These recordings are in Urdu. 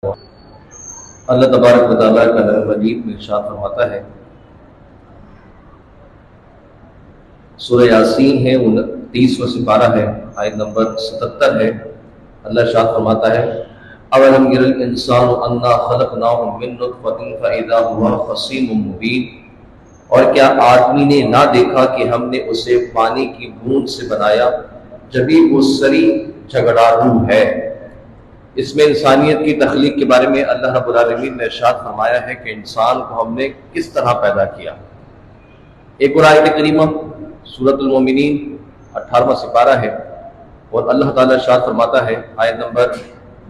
اللہ تبارک و تعالیٰ کا نبی مجید میں ارشاد فرماتا ہے، سورہ یاسین ہے 29واں سپارہ ہے، آیت نمبر 77 ہے۔ اللہ ارشاد فرماتا ہے، اولم یر الانسان انا خلقناہ من نطفۃ فاذا هو خصیم مبین، اور کیا آدمی نے نہ دیکھا کہ ہم نے اسے پانی کی بوند سے بنایا جبھی وہ سری جھگڑالو ہے۔ اس میں انسانیت کی تخلیق کے بارے میں اللہ رب العالمین نے ارشاد فرمایا ہے کہ انسان کو ہم نے کس طرح پیدا کیا۔ ایک اور آیت کریمہ سورۃ المومنین 18واں سپارہ ہے، اور اللہ تعالیٰ ارشاد فرماتا ہے آیت نمبر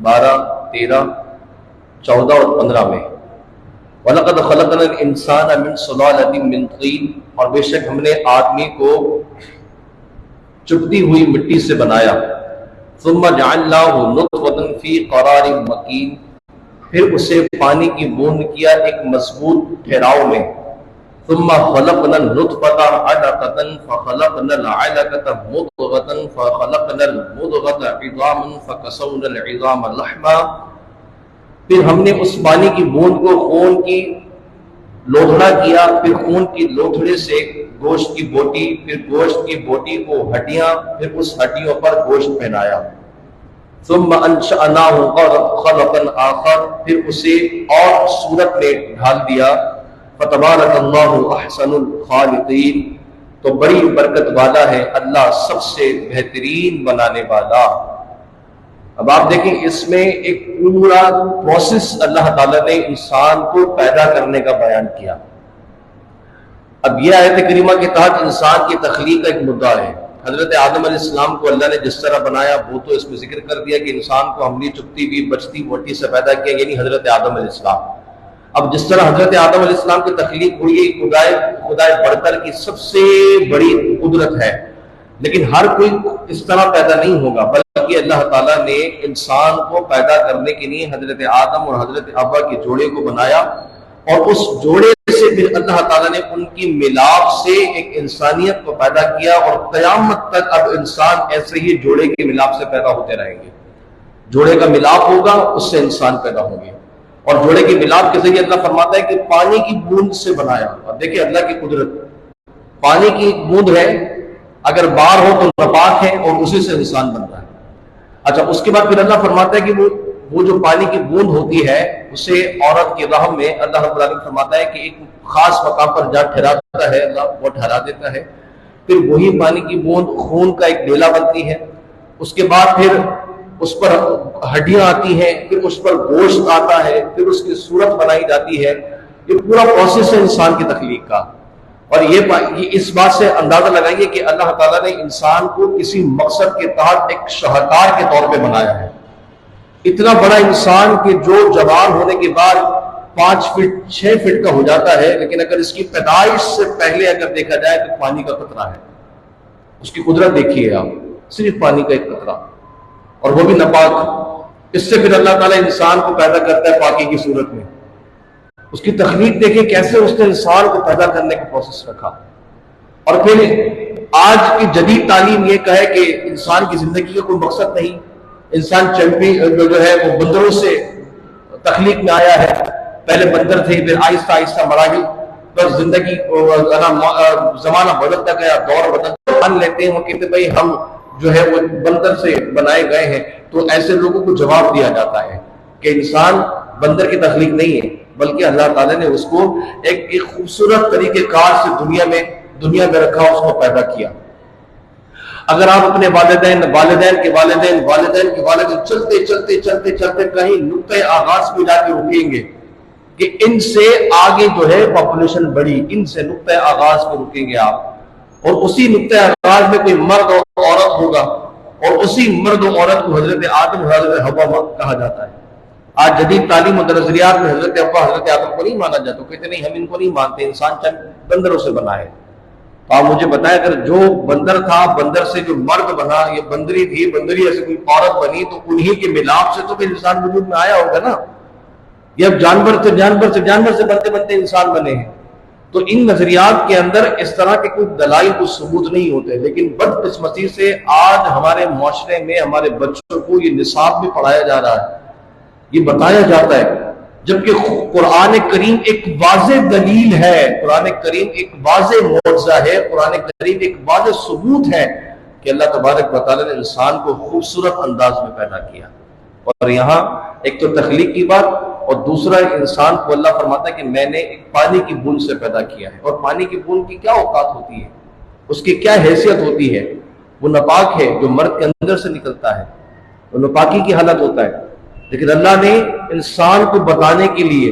12، 13، 14 اور 15 میں، وَلَقَدْ خَلَقْنَا الْإِنسَانَ مِنْ صُلَالَةٍ مِّن طِينٍ، اور بے شک ہم نے آدمی کو چپتی ہوئی مٹی سے بنایا، ثُمَّ جَعَلْنَاهُ نُطْفَةً فِي قَرَارٍ مَّكِينٍ، پھر اسے پانی کی بوند کیا ایک مضبوط ٹھہراؤ میں، ثم خلقنا النطفة علقة فخلقنا العلقة مضغة فخلقنا المضغة عظاما فكسونا العظام لحما، پھر ہم نے اس پانی کی بوند کو خون کی لوتھڑا کیا، پھر خون کی لوتھڑے سے گوشت کی بوٹی، پھر گوشت کی بوٹی کو ہڈیاں، پھر اس ہڈیوں پر گوشت پہنایا، ثم انشأناه خلقا آخر، پھر اسے اور صورت میں ڈھال دیا، فتبارک اللہ احسن الخالقین، تو بڑی برکت والا ہے اللہ سب سے بہترین بنانے والا۔ اب آپ دیکھیں اس میں ایک پورا پروسیس اللہ تعالیٰ نے انسان کو پیدا کرنے کا بیان کیا۔ اب یہ آیت کریمہ کے تحت انسان کی تخلیق کا ایک مدعا ہے۔ حضرت آدم علیہ السلام کو اللہ نے جس طرح بنایا وہ تو اس میں ذکر کر دیا کہ انسان کو حملی چپتی ہوئی بچتی موٹی سے پیدا کیا، یعنی حضرت آدم علیہ السلام۔ اب جس طرح حضرت آدم علیہ السلام کی تخلیق ہوئی خدائے برتر کی سب سے بڑی قدرت ہے، لیکن ہر کوئی اس طرح پیدا نہیں ہوگا، بلکہ اللہ تعالیٰ نے انسان کو پیدا کرنے کے لیے حضرت آدم اور حضرت حوا کے جوڑے کو بنایا، اور اس جوڑے سے پھر اللہ تعالیٰ نے ان کی ملاپ سے ایک انسانیت کو پیدا کیا، اور قیامت تک اب انسان ایسے ہی جوڑے کے ملاپ سے پیدا ہوتے رہیں گے۔ جوڑے کا ملاپ ہوگا، اس سے انسان پیدا ہوں گے، اور جوڑے کے ملاپ کے ذریعے اللہ فرماتا ہے کہ پانی کی بوند سے بنایا۔ اور دیکھیں اللہ کی قدرت، پانی کی بوند ہے، اگر بار ہو تو ناپاک ہے، اور اسی سے انسان بن رہا ہے۔ اچھا، اس کے بعد پھر اللہ فرماتا ہے کہ وہ جو پانی کی بوند ہوتی ہے اسے عورت کے رحم میں اللہ رب العالمین فرماتا ہے کہ ایک خاص مقام پر جا ٹھہراتا ہے، اللہ وہ ٹھہرا دیتا ہے، پھر وہی پانی کی بوند خون کا ایک ڈیلا بنتی ہے، اس کے بعد پھر اس پر ہڈیاں آتی ہیں، پھر اس پر گوشت آتا ہے، پھر اس کی صورت بنائی جاتی ہے۔ یہ پورا پروسیس ہے انسان کی تخلیق کا، اور یہ اس بات سے اندازہ لگائیے کہ اللہ تعالیٰ نے انسان کو کسی مقصد کے تحت ایک شاہکار کے طور پہ بنایا ہے۔ اتنا بڑا انسان کہ جو جوان ہونے کے بعد 5 فٹ 6 فٹ کا ہو جاتا ہے، لیکن اگر اس کی پیدائش سے پہلے اگر دیکھا جائے تو پانی کا قطرہ ہے۔ اس کی قدرت دیکھیے آپ، صرف پانی کا ایک قطرہ، اور وہ بھی ناپاک۔ اس سے پھر اللہ تعالیٰ انسان کو پیدا کرتا ہے پاکی کی صورت میں۔ اس کی تخلیق دیکھیں کیسے اس نے انسان کو پیدا کرنے کا پروسیس رکھا، اور پھر آج کی جدید تعلیم یہ کہے کہ انسان کی زندگی کا کوئی مقصد نہیں، انسان چیمپئن جو ہے وہ بندروں سے تخلیق میں آیا ہے، پہلے بندر تھے، پھر آہستہ آہستہ مراحل پر زندگی زمانہ بدلتا گیا، دور بدلتا، مان لیتے ہیں وہ کہتے بھائی ہم جو ہے وہ بندر سے بنائے گئے ہیں، تو ایسے لوگوں کو جواب دیا جاتا ہے کہ انسان بندر کی تخلیق نہیں ہے، بلکہ اللہ تعالیٰ نے اس کو ایک خوبصورت طریقہ کار سے دنیا میں رکھا، اس کو پیدا کیا۔ اگر آپ اپنے والدین چلتے کہیں نقطۂ آغاز پہ جا کے رکیں گے کہ ان سے آگے جو ہے پاپولیشن بڑھی، ان سے نقطۂ آغاز پہ رکیں گے آپ، اور اسی نقطۂ آغاز میں کوئی مرد اور عورت ہوگا، اور اسی مرد و عورت کو حضرت آدم اور حضرت حوا کہا جاتا ہے۔ آج جدید تعلیم اور نظریات میں حضرت حوا حضرت آدم کو نہیں مانا جاتا، کہتے نہیں ہم ان کو نہیں مانتے، انسان چند بندروں سے بنا ہے۔ تو آپ مجھے بتائیں اگر جو بندر تھا، بندر سے جو مرد بنا، یہ بندری تھی، بندری سے کوئی عورت بنی، تو انہی کے ملاپ سے تو پھر انسان وجود میں آیا ہوگا نا۔ یہ اب جانور سے بنتے انسان بنے ہیں۔ تو ان نظریات کے اندر اس طرح کے کوئی دلائل کو ثبوت نہیں ہوتے، لیکن بدقسمتی سے آج ہمارے معاشرے میں ہمارے بچوں کو یہ نصاب بھی پڑھایا جا رہا ہے یہ بتایا جاتا ہے، جبکہ قرآن کریم ایک واضح دلیل ہے، قرآن کریم ایک واضح معجزہ ہے، قرآن کریم ایک واضح ثبوت ہے کہ اللہ تبارک و تعالیٰ نے انسان کو خوبصورت انداز میں پیدا کیا۔ اور یہاں ایک تو تخلیق کی بات، اور دوسرا ایک انسان کو اللہ فرماتا ہے کہ میں نے ایک پانی کی بوند سے پیدا کیا ہے۔ اور پانی کی بوند کی کیا اوقات ہوتی ہے، اس کی کیا حیثیت ہوتی ہے؟ وہ ناپاک ہے، جو مرد کے اندر سے نکلتا ہے وہ ناپاکی کی حالت ہوتا ہے، لیکن اللہ نے انسان کو بتانے کے لیے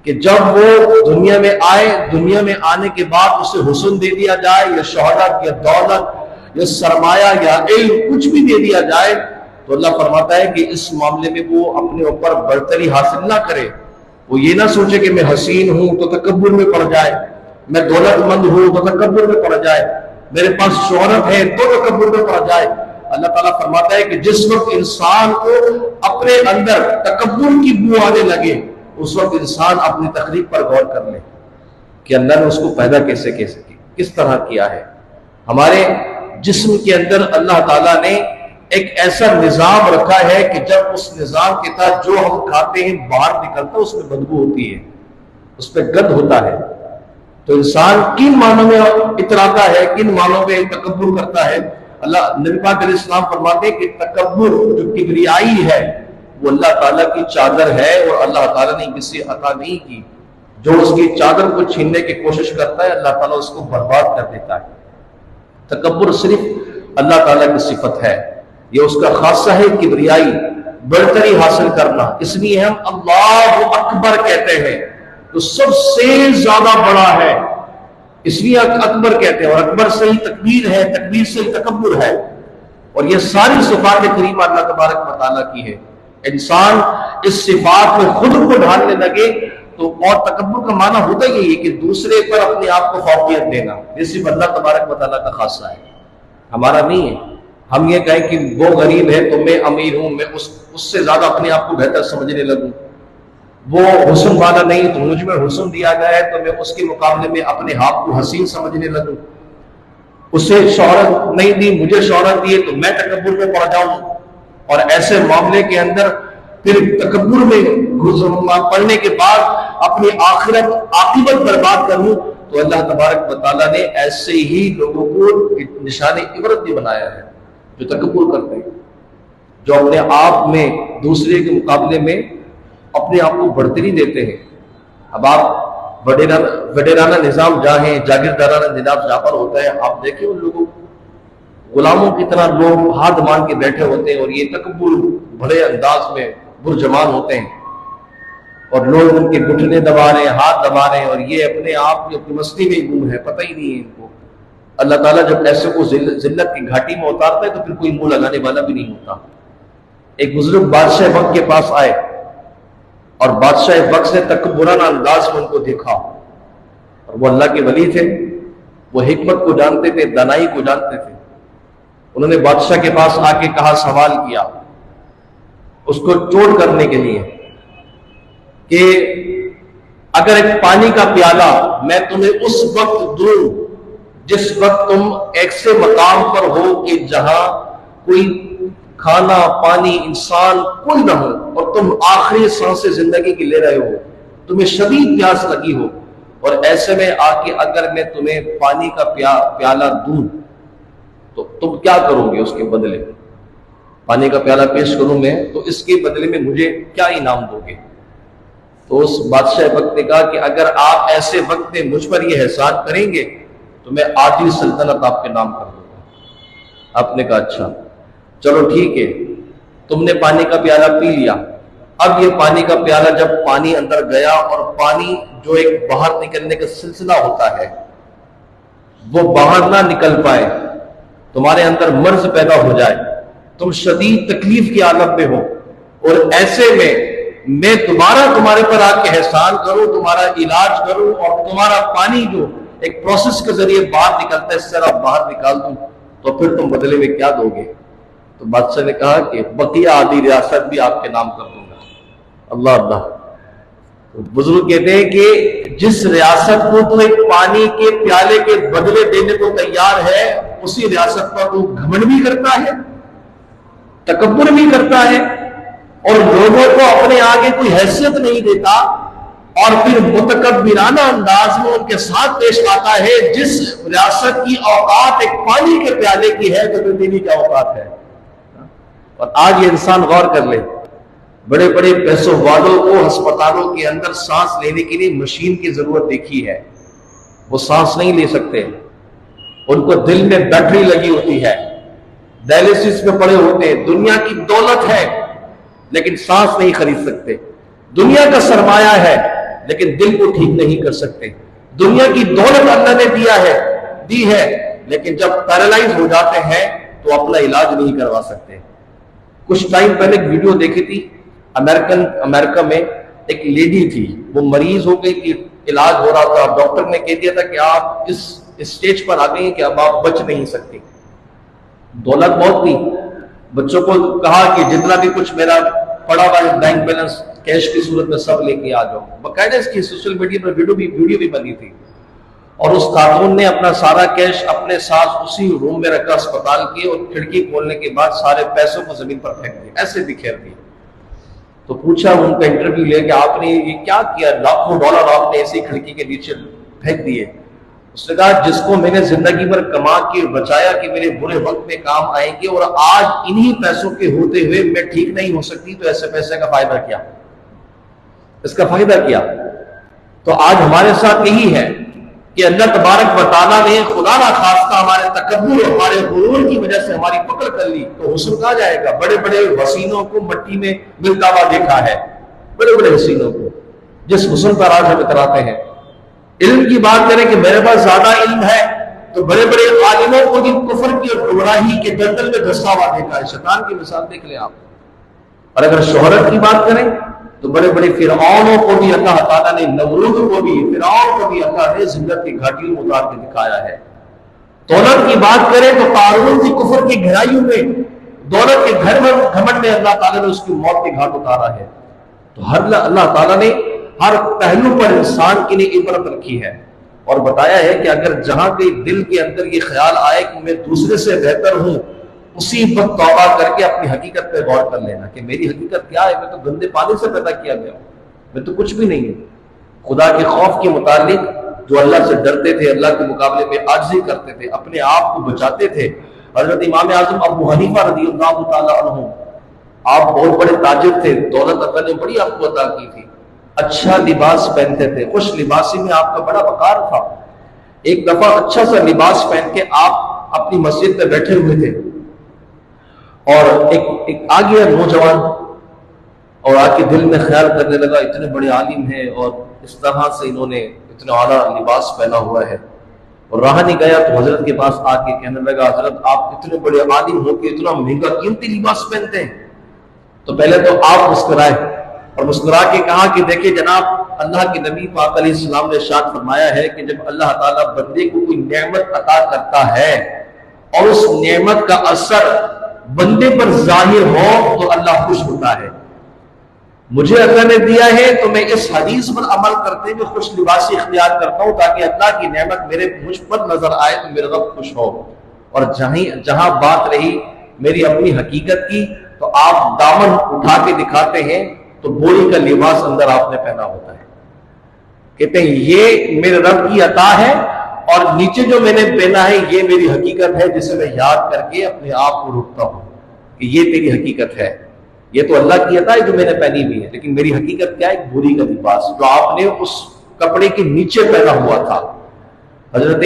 کہ جب وہ دنیا میں آئے، دنیا میں آنے کے بعد اسے حسن دے دیا جائے، یا شہادت یا دولت یا سرمایہ یا علم کچھ بھی دے دیا جائے، تو اللہ فرماتا ہے کہ اس معاملے میں وہ اپنے اوپر برتری حاصل نہ کرے، وہ یہ نہ سوچے کہ میں حسین ہوں تو تکبر میں پڑ جائے، میں دولت مند ہوں تو تکبر میں پڑ جائے، میرے پاس شہرت ہے تو تکبر میں پڑ جائے۔ اللہ تعالیٰ فرماتا ہے کہ جس وقت انسان کو اپنے اندر تکبر کی بو آنے لگے، اس وقت انسان اپنی تخلیق پر غور کر لے کہ اللہ نے اس کو پیدا کیسے کس طرح کیا ہے۔ ہمارے جسم کے اندر اللہ تعالیٰ نے ایک ایسا نظام رکھا ہے کہ جب اس نظام کے تحت جو ہم کھاتے ہیں باہر نکلتا ہے، اس میں بدبو ہوتی ہے، اس پہ گند ہوتا ہے۔ تو انسان کن معنوں میں اتراتا ہے، کن معنوں میں تکبر کرتا ہے؟ اللہ نبی پاک علیہ السلام فرماتے ہیں کہ تکبر جو کبریائی ہے وہ اللہ تعالیٰ کی چادر ہے، اور اللہ تعالیٰ نے کسی عطا نہیں کی۔ جو اس کی چادر کو چھیننے کی کوشش کرتا ہے، اللہ تعالیٰ اس کو برباد کر دیتا ہے۔ تکبر صرف اللہ تعالیٰ کی صفت ہے، یہ اس کا خاصہ ہے، کبریائی، برتری حاصل کرنا۔ اس لیے ہم اللہ اکبر کہتے ہیں، تو سب سے زیادہ بڑا ہے، اس لیے اکبر کہتے ہیں، اور اکبر سے ہی تکبیر ہے، تکبیر سے ہی تکبر ہے، اور یہ ساری صفات کریمہ اللہ تبارک و تعالیٰ کی ہے۔ انسان اس صفات میں خود کو ڈھالنے لگے تو، اور تکبر کا معنی ہوتا ہی ہے کہ دوسرے پر اپنے آپ کو فوقیت دینا، یہ صرف اللہ تبارک و تعالیٰ کا خاصہ ہے، ہمارا نہیں ہے۔ ہم یہ کہیں کہ وہ غریب ہے تو میں امیر ہوں، میں اس سے زیادہ اپنے آپ کو بہتر سمجھنے لگوں، وہ حسن والا نہیں تو مجھ میں حسن دیا گیا ہے تو میں اس کے مقابلے میں اپنے آپ کو حسین سمجھنے لگوں، اسے شہرت نہیں دی مجھے شہرت دی تو میں تکبر میں پڑ جاؤں، اور ایسے معاملے کے اندر پھر تکبر میں پڑنے کے بعد اپنی آخرت عاقبت برباد کروں، تو اللہ تبارک و تعالیٰ نے ایسے ہی لوگوں کو نشان عبرت بھی بنایا ہے جو تکبر کرتے ہیں، جو اپنے آپ میں دوسرے کے مقابلے میں اپنے آپ کو برتری دیتے ہیں۔ اب آپ وڈیرانہ نظام جہاں ہے، جاگیردارانہ نظام جہاں پر ہوتا ہے، آپ دیکھیں ان لوگوں غلاموں کی طرح لوگ ہاتھ مان کے بیٹھے ہوتے ہیں، اور یہ تکبر بڑے انداز میں برجمان ہوتے ہیں، اور لوگ ان کے گھٹنے دبا رہے ہیں، ہاتھ دبا رہے ہیں، اور یہ اپنے آپ کی اپنی مستی میں گم ہے، پتہ ہی نہیں ہے ان کو۔ اللہ تعالیٰ جب ایسے کو ذلت کی گھاٹی میں اتارتا ہے تو پھر کوئی منہ لگانے والا بھی نہیں ہوتا۔ ایک بزرگ بادشاہ وقت کے پاس آئے، اور بادشاہ وقت نے تکبرانہ انداز میں ان کو دیکھا، اور وہ اللہ کے ولی تھے، وہ حکمت کو جانتے تھے، دانائی کو جانتے تھے۔ انہوں نے بادشاہ کے پاس آ کے کہا، سوال کیا اس کو چوٹ کرنے کے لیے کہ اگر ایک پانی کا پیالہ میں تمہیں اس وقت دوں جس وقت تم ایسے مقام پر ہو کہ جہاں کوئی کھانا پانی انسان کوئی نہ ہو، اور تم آخری سانس زندگی کی لے رہے ہو، تمہیں شدید پیاس لگی ہو، اور ایسے میں آ کے اگر میں تمہیں پانی کا پیالہ دوں تو تم کیا کرو گے؟ اس کے بدلے پانی کا پیالہ پیش کروں میں تو اس کے بدلے میں مجھے کیا انعام دو گے؟ تو اس بادشاہ وقت نے کہا کہ اگر آپ ایسے وقت میں مجھ پر یہ احسان کریں گے تو میں آدھی سلطنت آپ کے نام کر دوں گا۔ آپ نے کہا اچھا چلو ٹھیک ہے، تم نے پانی کا پیالہ پی لیا۔ اب یہ پانی کا پیالہ جب پانی اندر گیا، اور پانی جو ایک باہر نکلنے کا سلسلہ ہوتا ہے وہ باہر نہ نکل پائے، تمہارے اندر مرض پیدا ہو جائے، تم شدید تکلیف کی حالت میں ہو، اور ایسے میں دوبارہ تمہارے پر آ کے احسان کروں، تمہارا علاج کروں، اور تمہارا پانی جو ایک پروسیس کے ذریعے باہر نکلتا ہے اس طرح باہر نکال دوں، تو پھر تم بدلے میں کیا دو گے؟ تو بادشاہ نے کہا کہ بقیہ آدھی ریاست بھی آپ کے نام کر دوں گا۔ اللہ اللہ۔ تو بزرگ کہتے ہیں کہ جس ریاست کو تو ایک پانی کے پیالے کے بدلے دینے کو تیار ہے، اسی ریاست پر تو گھمنڈ بھی کرتا ہے، تکبر بھی کرتا ہے، اور لوگوں کو اپنے آگے کوئی حیثیت نہیں دیتا اور پھر متکبرانہ انداز میں ان کے ساتھ پیش آتا ہے. جس ریاست کی اوقات ایک پانی کے پیالے کی ہے تو دینی کیا اوقات ہے. اور آج یہ انسان غور کر لے, بڑے بڑے پیسوں والوں کو ہسپتالوں کے اندر سانس لینے کے لیے مشین کی ضرورت دیکھی ہے, وہ سانس نہیں لے سکتے, ان کو دل میں بیٹری لگی ہوتی ہے, ڈائلسس میں پڑے ہوتے ہیں, دنیا کی دولت ہے لیکن سانس نہیں خرید سکتے, دنیا کا سرمایہ ہے لیکن دل کو ٹھیک نہیں کر سکتے, دنیا کی دولت اللہ نے دی ہے لیکن جب پیرالائز ہو جاتے ہیں تو اپنا علاج نہیں کروا سکتے. کچھ ٹائم پہلے ایک ویڈیو دیکھی تھی, امریکہ میں ایک لیڈی تھی, وہ مریض ہو گئی تھی, علاج ہو رہا تھا, ڈاکٹر نے کہہ دیا تھا کہ آپ اس اسٹیج پر آ گئی ہیں کہ اب آپ بچ نہیں سکتی. دولت بہت تھی, بچوں کو کہا کہ جتنا بھی کچھ میرا پڑا ہوا ہے بینک بیلنس کیش کی صورت میں سب لے کے آ جاؤ. باقاعدہ اس کی سوشل میڈیا پر ویڈیو بھی بنی تھی, اور اس خاتون نے اپنا سارا کیش اپنے ساتھ اسی روم میں رکھا اسپتال کی, اور کھڑکی کھولنے کے بعد سارے پیسوں کو زمین پر پھینک دیا, ایسے بکھیر دیا. تو پوچھا ان کا انٹرویو لے کہ آپ نے یہ کیا کیا, لاکھوں ڈالر آپ نے ایسی کھڑکی کے نیچے پھینک دیے. اس نے کہا جس کو میں نے زندگی بھر کما کے بچایا کہ میرے برے وقت میں کام آئیں گے, اور آج انہی پیسوں کے ہوتے ہوئے میں ٹھیک نہیں ہو سکتی, تو ایسے پیسے کا فائدہ کیا, اس کا فائدہ کیا. تو آج ہمارے ساتھ یہی ہے کہ اللہ تبارک و تعالیٰ نے خدا نہ خواستہ ہمارے تکبر اور ہمارے غرور کی وجہ سے ہماری پکڑ کر لی تو حسن کہاں جائے گا. بڑے بڑے حسینوں کو مٹی میں ملتا ہوا دیکھا ہے, بڑے بڑے حسینوں کو جس حسن پر آج ہم اتراتے ہیں. علم کی بات کریں کہ میرے پاس زیادہ علم ہے تو بڑے بڑے عالموں کو بھی کفر کی اور گمراہی کے دلدل میں دھسا ہوا دیکھا ہے. شیطان کی مثال دیکھ لیں آپ. اور اگر شہرت کی بات کریں تو بڑے بڑے فرعونوں کو بھی اللہ تعالیٰ نے, نمرود کو بھی, فرعون کو بھی اللہ نے ذلت کی گھاٹیوں میں اتار کے دکھایا ہے. دولت کی بات کریں تو قارون کی کفر کی گہرائیوں میں, دولت کے گھر میں گھمنڈ میں اللہ تعالیٰ نے اس کی موت کے گھاٹ اتارا ہے. تو اللہ تعالیٰ نے ہر پہلو پر انسان کے لیے عبرت رکھی ہے, اور بتایا ہے کہ اگر جہاں کے دل کے اندر یہ خیال آئے کہ میں دوسرے سے بہتر ہوں, اسی وقت توبہ کر کے اپنی حقیقت پہ غور کر لینا کہ میری حقیقت کیا ہے. میں تو گندے پانی سے پیدا کیا گیا ہوں, میں تو کچھ بھی نہیں ہوں. خدا کے خوف کے متعلق جو اللہ سے ڈرتے تھے, اللہ کے مقابلے میں عاجزی کرتے تھے, اپنے آپ کو بچاتے تھے. حضرت امام اعظم ابو حنیفہ رضی اللہ تعالیٰ عنہ, آپ بہت بڑے تاجر تھے, دولت اللہ نے بڑی آپ کو عطا کی تھی, اچھا لباس پہنتے تھے, خوش لباسی میں آپ کا بڑا وقار تھا. ایک دفعہ اچھا سا لباس پہن کے آپ اپنی مسجد پہ بیٹھے ہوئے تھے, اور ایک آ گیا نوجوان اور آ کے دل میں خیال کرنے لگا اتنے بڑے عالم ہیں اور اس طرح سے انہوں نے اتنا اعلیٰ لباس پہنا ہوا ہے, اور راہ نہیں گیا تو حضرت کے پاس آ کے کہنے لگا حضرت آپ اتنے بڑے عالم ہو کے اتنا مہنگا قیمتی لباس پہنتے ہیں. تو پہلے تو آپ مسکرائے اور مسکرا کے کہا کہ دیکھیں جناب, اللہ کے نبی پاک علیہ السلام نے ارشاد فرمایا ہے کہ جب اللہ تعالیٰ بندے کو کوئی نعمت عطا کرتا ہے اور اس نعمت کا اثر بندے پر ظاہر ہو تو اللہ خوش ہوتا ہے. مجھے اللہ نے دیا ہے تو میں اس حدیث پر عمل کرتے ہوئے خوش لباسی اختیار کرتا ہوں تاکہ اللہ کی نعمت مجھ پر نظر آئے تو میرا رب خوش ہو. اور جہاں بات رہی میری اپنی حقیقت کی تو آپ دامن اٹھا کے دکھاتے ہیں تو بوری کا لباس اندر آپ نے پہنا ہوتا ہے, کہتے ہیں یہ میرے رب کی عطا ہے, اور نیچے جو میں نے پہنا ہے یہ میری حقیقت ہے جسے میں یاد کر کے اپنے آپ کو روکتا ہوں کہ یہ تیری حقیقت ہے. یہ تو اللہ کی عطا ہے جو میں نے پہنی ہوئی ہے, لیکن میری حقیقت کیا ہے, ایک بوری کا لباس جو آپ نے اس کپڑے کے نیچے پہنا ہوا تھا. حضرت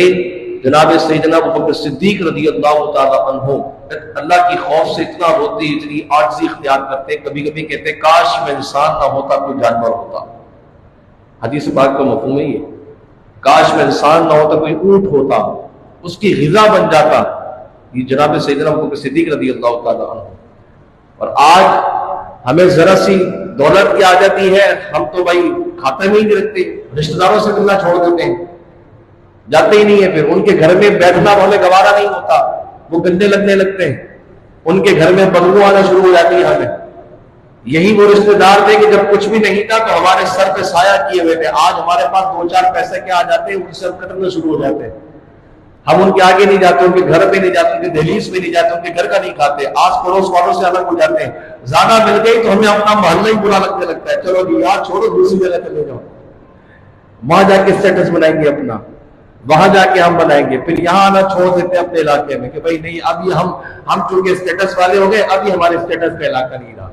جناب سیدنا ابوبکر صدیق رضی اللہ تعالیٰ عنہ اللہ کی خوف سے اتنا روتے, اتنی عاجزی اختیار کرتے, کبھی کبھی کہتے کاش میں انسان نہ ہوتا کوئی جانور ہوتا. حدیث پاک کا مفہوم ہے یہ, کاش میں انسان نہ ہوتا کوئی اونٹ ہوتا, اس کی غذا بن جاتا. یہ جناب سیدنا ابوبکر صدیق رضی اللہ تعالیٰ عنہ. اور آج ہمیں ذرا سی دولت کی آ جاتی ہے, ہم تو بھائی کھاتے میں ہی نہیں رکھتے, رشتہ داروں سے ملنا چھوڑ دیتے ہیں, جاتے ہی نہیں ہے. پھر ان کے گھر میں بیٹھنا ہمیں گوارا نہیں ہوتا, وہ گندے لگنے لگتے ہیں, ان کے گھر میں بدبو آنا شروع ہو جاتی ہے ہمیں. یہی وہ رشتہ دار تھے کہ جب کچھ بھی نہیں تھا تو ہمارے سر پہ سایہ کیے ہوئے تھے, آج ہمارے پاس 2-4 پیسے کے آ جاتے ہیں, ان سے کٹنے شروع ہو جاتے ہیں. ہم ان کے آگے نہیں جاتے، ان کے گھر پہ نہیں جاتے، ان کے دہلیز پہ نہیں جاتے، ان کے گھر کا نہیں کھاتے، آس پڑوس والوں سے الگ ہو جاتے ہیں. زیادہ مل گئی تو ہمیں اپنا محلہ ہی برا لگنے لگتا ہے، چلو جی یار چھوڑو دوسری جگہ چلے جاؤ، وہاں جا کے اسٹیٹس بنائیں گے اپنا، وہاں جا کے ہم بنائیں گے. پھر یہاں آنا چھوڑ دیتے ہیں اپنے علاقے میں کہ بھائی نہیں، اب یہ ہم چونکہ اسٹیٹس والے ہو گئے، اب یہ ہمارے اسٹیٹس کا علاقہ نہیں رہا.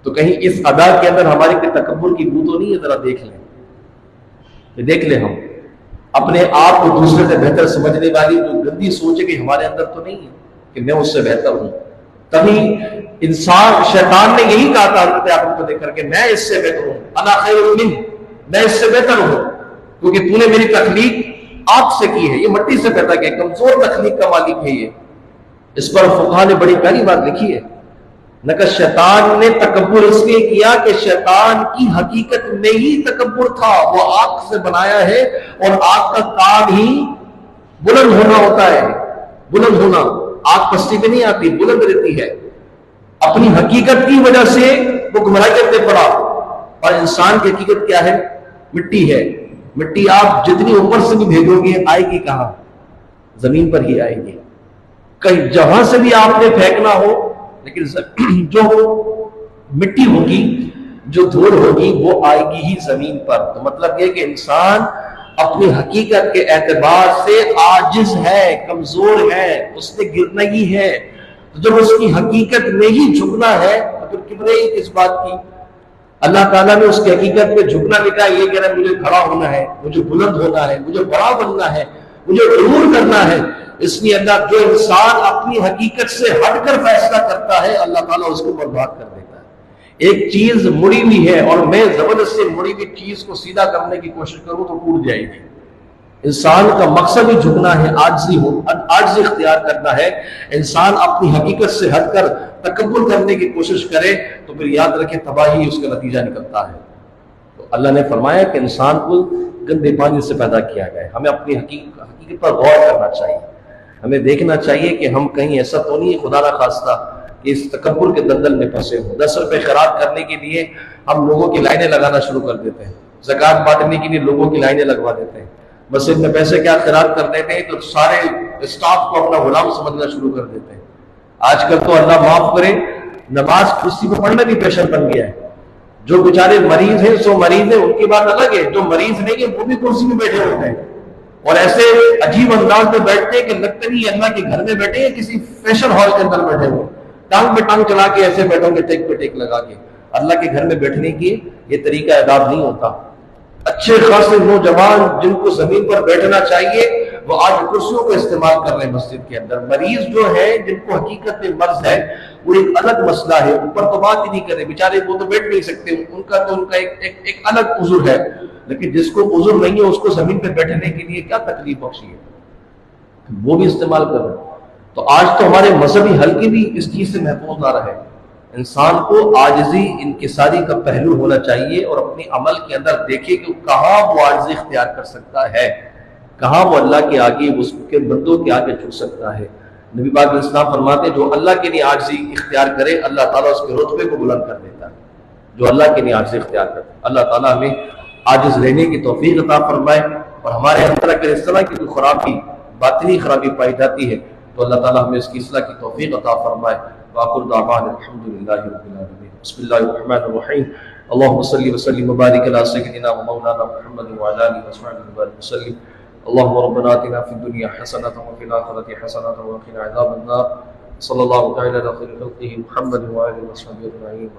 تو کہیں اس ادا کے اندر ہماری کوئی تکبر کی بو تو نہیں ہے؟ ذرا دیکھ لیں، دیکھ لیں ہم اپنے آپ کو دوسرے سے بہتر سمجھنے والی جو گندی سوچ ہے کہ ہمارے اندر تو نہیں ہے کہ میں اس سے بہتر ہوں. تبھی انسان شیطان نے یہی کہا تھا حضرت یعقوب کو دیکھ کر کے میں اس سے بہتر ہوں، انا خیر منہ، میں اس سے بہتر ہوں کیونکہ تو نے میری تخلیق آگ سے کی ہے، یہ مٹی سے پیدا کیا، کمزور تخلیق کا مالک ہے یہ. اس پر فقہا نے بڑی پیاری بات لکھی ہے، نہ شیطان نے تکبر اس لیے کیا کہ شیطان کی حقیقت میں ہی تکبر تھا، وہ آگ سے بنایا ہے اور آگ کا کام ہی بلند ہونا ہوتا ہے. بلند ہونا، آگ پستی پہ نہیں آتی، بلند رہتی ہے. اپنی حقیقت کی وجہ سے وہ گمراہی کرتے پڑا، اور انسان کی حقیقت کیا ہے؟ مٹی ہے. مٹی آپ جتنی اوپر سے بھی بھیجو گے آئے گی کہاں؟ زمین پر ہی آئے گی. کہیں جہاں سے بھی آپ نے پھینکنا ہو، لیکن جو مٹی ہوگی، جو دھول ہوگی، وہ آئے گی ہی زمین پر. تو مطلب یہ کہ انسان اپنی حقیقت کے اعتبار سے عاجز ہے، کمزور ہے، اس نے گرنا ہی ہے. تو جب اس کی حقیقت میں ہی جھکنا ہے تو پھر کبریائی کس بات کی؟ اللہ تعالیٰ نے اس کی حقیقت میں جھکنا لکھا ہے، یہ کہہ رہا ہے مجھے کھڑا ہونا ہے، مجھے بلند ہونا ہے، مجھے بڑا بننا ہے، مجھے عبور کرنا ہے. اس لیے اللہ، جو انسان اپنی حقیقت سے ہٹ کر فیصلہ کرتا ہے، اللہ تعالیٰ اس کو برباد کر دیتا ہے. ایک چیز مڑی ہوئی ہے اور میں زبردستی مڑی ہوئی چیز کو سیدھا کرنے کی کوشش کروں تو ٹوٹ جائے گی. انسان کا مقصد ہی جھکنا ہے، عاجزی اختیار کرنا ہے. انسان اپنی حقیقت سے ہٹ کر تکبر کرنے کی کوشش کرے تو پھر یاد رکھے تباہی اس کا نتیجہ نکلتا ہے. تو اللہ نے فرمایا کہ انسان کو گندے پانی سے پیدا کیا گیا ہے. ہمیں اپنی حقیقت پر غور کرنا چاہیے، ہمیں دیکھنا چاہیے کہ ہم کہیں ایسا تو نہیں ہے خدا نہ خواستہ کہ اس تکبر کے دلدل میں پھنسے ہوں. 10 روپے خیرات کرنے کے لیے ہم لوگوں کی لائنیں لگانا شروع کر دیتے ہیں، زکوٰۃ بانٹنے کے لیے لوگوں کی لائنیں لگوا دیتے ہیں، مسجد میں پیسے کیا خیرات کر دیتے ہیں تو سارے اسٹاف کو اپنا غلام سمجھنا شروع کر دیتے ہیں. آج کل تو اللہ معاف کرے، نماز کرسی پہ پڑھنا بھی پیشن بن گیا ہے. جو بیچارے مریض ہیں سو مریض ہیں، ان کی بات الگ ہے، جو مریض نہیں ہے وہ بھی کرسی میں بیٹھے ہوتے ہیں اور ایسے عجیب انداز میں بیٹھتے ہیں کہ لگتا نہیں اللہ کے گھر میں بیٹھے ہیں، کسی فیشن ہال کے اندر بیٹھے ہوئے، ٹانگ پہ ٹانگ چلا کے ایسے بیٹھوں گے، ٹیک پہ ٹیک لگا کے. اللہ کے گھر میں بیٹھنے کی یہ طریقہ اعداد نہیں ہوتا. اچھے خاصے نوجوان جن کو زمین پر بیٹھنا چاہیے وہ آج کرسیوں کو استعمال کر رہے ہیں مسجد کے اندر. مریض جو ہے جن کو حقیقت میں مرض ہے وہ ایک الگ مسئلہ ہے، اوپر تو بات ہی نہیں کرے بیچارے، وہ تو بیٹھ نہیں سکتے، ان کا ایک الگ عذر ہے. لیکن جس کو عذر نہیں ہے اس کو زمین پہ بیٹھنے کے لیے کیا تکلیف بخشی ہے، وہ بھی استعمال کر رہے ہیں. تو آج تو ہمارے مذہبی حلقے بھی اس چیز سے محفوظ نہ رہے. انسان کو عاجزی انکساری کا پہلو ہونا چاہیے اور اپنے عمل کے اندر دیکھے کہ کہاں وہ عاجزی اختیار کر سکتا ہے، کہاں وہ اللہ کے آگے، اس کے بندوں کے آگے جھک سکتا ہے. نبی پاک علیہ السلام فرماتے ہیں جو اللہ کے لیے عاجزی اختیار کرے اللہ تعالیٰ اس کے رتبے کو بلند کر دیتا ہے. جو اللہ کے لیے عاجزی اختیار کرے، اللہ تعالیٰ ہمیں عاجز رہنے کی توفیق عطا فرمائے. اور ہمارے اندر اگر اس طرح کی کوئی خرابی، باطنی خرابی پائی جاتی ہے تو اللہ تعالیٰ ہمیں اس کی اصلاح کی توفیق عطا فرمائے. وآخر دعوانا الحمد للہ رب العالمین. بسم اللہ الرحمن الرحیم. اللهم صل وسلم وبارك على سيدنا ومولانا محمد وعلى اله وصحبه وسلم. اللهم ربنا آتنا في الدنيا حسنة وفي الآخرة حسنة وقنا عذاب النار. صلى الله تعالى على خير خلقه محمد وعلى اله وصحبه اجمعين.